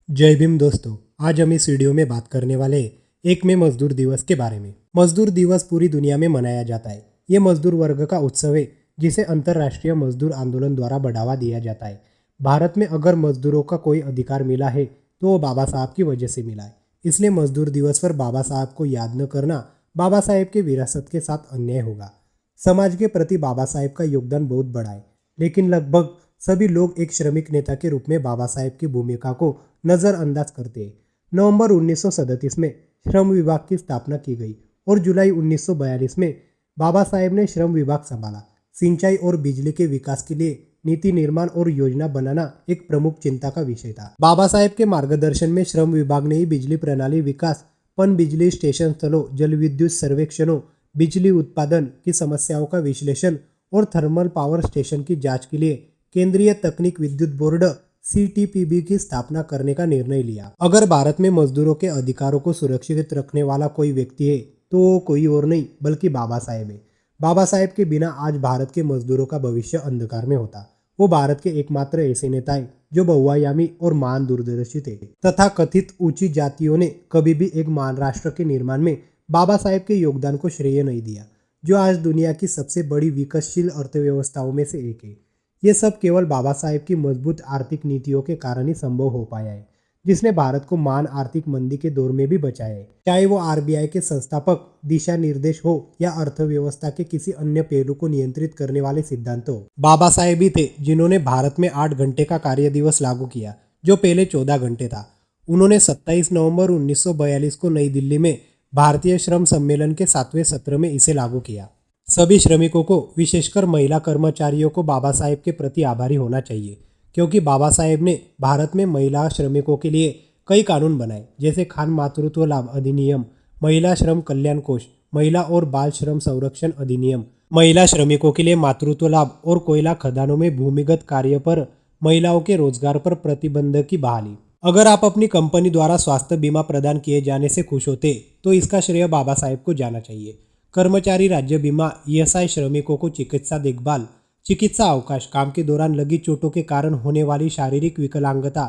जय भीम दोस्तों। आज हम इस वीडियो में बात करने वाले हैं 1 मई मजदूर दिवस के बारे में। मजदूर दिवस पूरी दुनिया में मनाया जाता है। ये मजदूर वर्ग का उत्सव है जिसे अंतर्राष्ट्रीय मजदूर आंदोलन द्वारा बढ़ावा दिया जाता है। भारत में अगर मजदूरों का कोई अधिकार मिला है तो वो बाबा साहब की वजह से मिला है। इसलिए मजदूर दिवस पर बाबा साहब को याद न करना बाबा साहेब के विरासत के साथ अन्याय होगा। समाज के प्रति बाबा साहेब का योगदान बहुत बड़ा है, लेकिन लगभग सभी लोग एक श्रमिक नेता के रूप में बाबा साहेब की भूमिका को नज़रअंदाज करते हैं। नवंबर 1937 में श्रम विभाग की स्थापना की गई और जुलाई 1942 में बाबा साहेब ने श्रम विभाग संभाला। सिंचाई और बिजली के विकास के लिए नीति निर्माण और योजना बनाना एक प्रमुख चिंता का विषय था। बाबा साहेब के मार्गदर्शन में श्रम विभाग ने ही बिजली प्रणाली विकास, पन बिजली स्टेशन स्थलों, जल विद्युत सर्वेक्षणों, बिजली उत्पादन की समस्याओं का विश्लेषण और थर्मल पावर स्टेशन की जांच के लिए केंद्रीय तकनीक विद्युत बोर्ड CTPB की स्थापना करने का निर्णय लिया। अगर भारत में मजदूरों के अधिकारों को सुरक्षित रखने वाला कोई व्यक्ति है तो वो कोई और नहीं बल्कि बाबा साहेब है। बाबा साहेब के बिना आज भारत के मजदूरों का भविष्य अंधकार में होता। वो भारत के एकमात्र ऐसे नेता है जो बहुआयामी और महान दूरदर्शी थे। तथा कथित ऊंची जातियों ने कभी भी एक महान राष्ट्र के निर्माण में बाबा साहेब के योगदान को श्रेय नहीं दिया, जो आज दुनिया की सबसे बड़ी विकासशील अर्थव्यवस्थाओं में से एक है। ये सब केवल बाबा साहेब की मजबूत आर्थिक नीतियों के कारण ही संभव हो पाया है, जिसने भारत को महान आर्थिक मंदी के दौर में भी बचाया है। चाहे वो RBI के संस्थापक, दिशा निर्देश हो या अर्थव्यवस्था के किसी अन्य पहलू को नियंत्रित करने वाले सिद्धांत हो, बाबा साहेब ही थे जिन्होंने भारत में 8 घंटे का कार्य दिवस लागू किया, जो पहले 14 घंटे था। उन्होंने 27 नवंबर 1942 को नई दिल्ली में भारतीय श्रम सम्मेलन के 7वें सत्र में इसे लागू किया। सभी श्रमिकों को, विशेषकर महिला कर्मचारियों को बाबा साहेब के प्रति आभारी होना चाहिए, क्योंकि बाबा साहेब ने भारत में महिला श्रमिकों के लिए कई कानून बनाए, जैसे खान मातृत्व लाभ अधिनियम, महिला श्रम कल्याण कोष, महिला और बाल श्रम संरक्षण अधिनियम, महिला श्रमिकों के लिए मातृत्व लाभ और कोयला खदानों में भूमिगत कार्य पर महिलाओं के रोजगार पर प्रतिबंध की बहाली। अगर आप अपनी कंपनी द्वारा स्वास्थ्य बीमा प्रदान किए जाने से खुश होते तो इसका श्रेय बाबा साहेब को जाना चाहिए। कर्मचारी राज्य बीमा, ESI, श्रमिकों को चिकित्सा देखभाल, चिकित्सा अवकाश, काम के दौरान लगी चोटों के कारण होने वाली शारीरिक विकलांगता,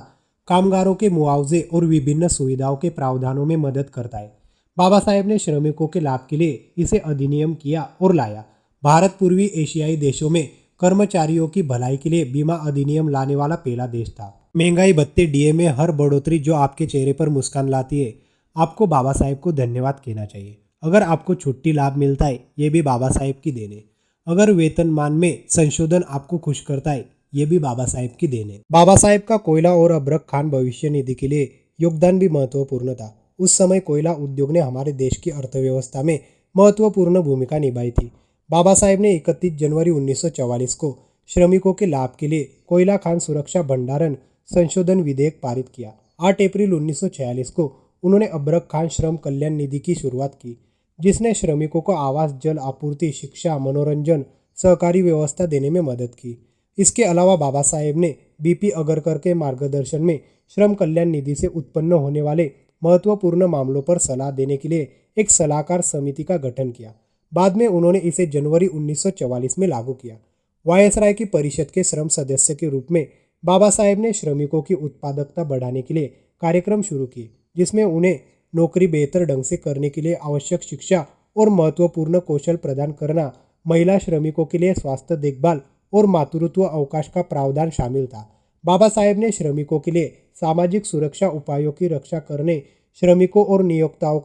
कामगारों के मुआवजे और विभिन्न सुविधाओं के प्रावधानों में मदद करता है। बाबा साहेब ने श्रमिकों के लाभ के लिए इसे अधिनियम किया और लाया। भारत पूर्वी एशियाई देशों में कर्मचारियों की भलाई के लिए बीमा अधिनियम लाने वाला पहला देश था। महंगाई भत्ते, DA में हर बढ़ोतरी जो आपके चेहरे पर मुस्कान लाती है, आपको बाबा साहेब को धन्यवाद कहना चाहिए। अगर आपको छुट्टी लाभ मिलता है, ये भी बाबा साहेब की देन है। अगर वेतनमान में संशोधन आपको खुश करता है, ये भी बाबा साहेब की देन है। बाबा साहेब का कोयला और अब्रक खान भविष्य निधि के लिए योगदान भी महत्वपूर्ण था। उस समय कोयला उद्योग ने हमारे देश की अर्थव्यवस्था में महत्वपूर्ण भूमिका निभाई थी। बाबा साहेब ने 31 जनवरी 1944 को श्रमिकों के लाभ के लिए कोयला खान सुरक्षा भंडारण संशोधन विधेयक पारित किया। 8 अप्रैल 1946 को उन्होंने अब्रक खान श्रम कल्याण निधि की शुरुआत की, जिसने श्रमिकों को आवास, जल आपूर्ति, शिक्षा, मनोरंजन, सहकारी व्यवस्था देने में मदद की। इसके अलावा बाबा साहेब ने BP अगरकर के मार्गदर्शन में श्रम कल्याण निधि से उत्पन्न होने वाले महत्वपूर्ण मामलों पर सलाह देने के लिए एक सलाहकार समिति का गठन किया। बाद में उन्होंने इसे जनवरी 1944 में लागू किया। वायसराय की परिषद के श्रम सदस्य के रूप में बाबा साहेब ने श्रमिकों की उत्पादकता बढ़ाने के लिए कार्यक्रम शुरू किए, जिसमें उन्हें नौकरी बेहतर ढंग से करने के लिए आवश्यक शिक्षा और महत्वपूर्ण कौशल प्रदान करना, महिला श्रमिकों के लिए स्वास्थ्य देखभाल और मातृत्व अवकाश का प्रावधान शामिल था। बाबा साहेब ने श्रमिकों के लिए सामाजिक सुरक्षा उपायों की रक्षा करने, श्रमिकों और नियोक्ताओं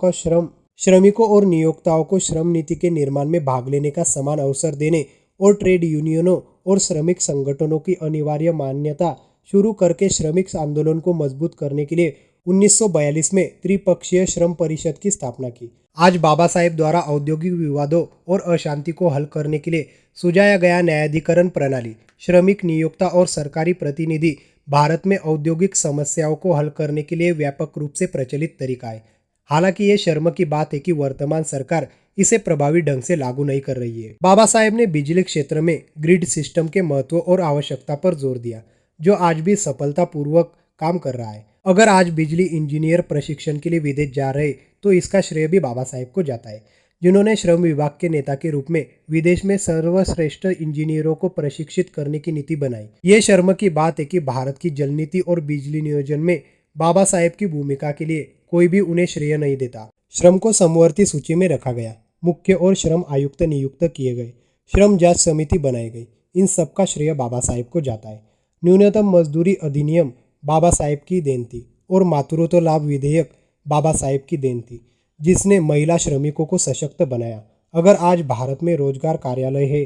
को श्रम नीति के निर्माण में भाग लेने का समान अवसर देने और ट्रेड यूनियनों और श्रमिक संगठनों की अनिवार्य मान्यता शुरू करके श्रमिक आंदोलन को मजबूत करने के लिए 1942 में त्रिपक्षीय श्रम परिषद की स्थापना की। आज बाबा साहेब द्वारा औद्योगिक विवादों और अशांति को हल करने के लिए सुझाया गया न्यायाधिकरण प्रणाली, श्रमिक नियोक्ता और सरकारी प्रतिनिधि भारत में औद्योगिक समस्याओं को हल करने के लिए व्यापक रूप से प्रचलित तरीका है। हालांकि ये शर्म की बात है कि वर्तमान सरकार इसे प्रभावी ढंग से लागू नहीं कर रही है। बाबा साहेब ने बिजली क्षेत्र में ग्रिड सिस्टम के महत्व और आवश्यकता पर जोर दिया, जो आज भी सफलतापूर्वक काम कर रहा है। अगर आज बिजली इंजीनियर प्रशिक्षण के लिए विदेश जा रहे तो इसका श्रेय भी बाबा साहेब को जाता है, जिन्होंने श्रम विभाग के नेता के रूप में विदेश में सर्वश्रेष्ठ इंजीनियरों को प्रशिक्षित करने की नीति बनाई। ये शर्म की बात है कि भारत की जल नीति और बिजली नियोजन में बाबा साहेब की भूमिका के लिए कोई भी उन्हें श्रेय नहीं देता। श्रम को समवर्ती सूची में रखा गया, मुख्य और श्रम आयुक्त नियुक्त किए गए, श्रम जांच समिति बनाई गई, इन सब का श्रेय बाबा साहेब को जाता है। न्यूनतम मजदूरी अधिनियम बाबा साहेब की देन थी और मातृत्व लाभ विधेयक बाबा साहेब की देन थी, जिसने महिला श्रमिकों को सशक्त बनाया। अगर आज भारत में रोजगार कार्यालय है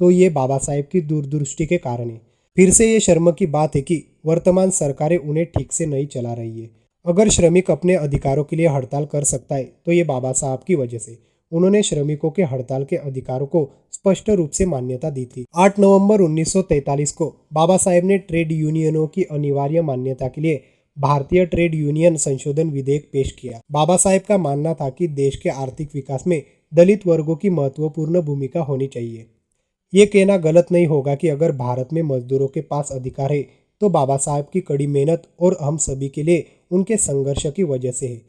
तो ये बाबा साहेब की दूरदृष्टि के कारण है। फिर से ये शर्म की बात है कि वर्तमान सरकारें उन्हें ठीक से नहीं चला रही है। अगर श्रमिक अपने अधिकारों के लिए हड़ताल कर सकता है तो ये बाबा साहब की वजह से। उन्होंने श्रमिकों के हड़ताल के अधिकारों को स्पष्ट रूप से मान्यता दी थी। 8 नवंबर 1943 को बाबा साहेब ने ट्रेड यूनियनों की अनिवार्य मान्यता के लिए भारतीय ट्रेड यूनियन संशोधन विधेयक पेश किया। बाबा साहेब का मानना था कि देश के आर्थिक विकास में दलित वर्गों की महत्वपूर्ण भूमिका होनी चाहिए। ये कहना गलत नहीं होगा कि अगर भारत में मजदूरों के पास अधिकार है तो बाबा साहेब की कड़ी मेहनत और हम सभी के लिए उनके संघर्ष की वजह से है।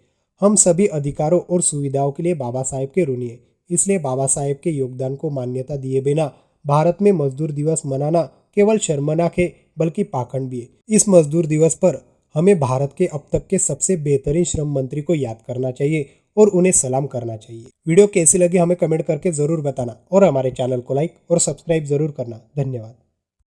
हम सभी अधिकारों और सुविधाओं के लिए बाबा साहेब के ऋणी हैं। इसलिए बाबा साहेब के योगदान को मान्यता दिए बिना भारत में मजदूर दिवस मनाना केवल शर्मनाक है बल्कि पाखंड भी है। इस मजदूर दिवस पर हमें भारत के अब तक के सबसे बेहतरीन श्रम मंत्री को याद करना चाहिए और उन्हें सलाम करना चाहिए। वीडियो कैसी लगी हमें कमेंट करके ज़रूर बताना और हमारे चैनल को लाइक और सब्सक्राइब ज़रूर करना। धन्यवाद।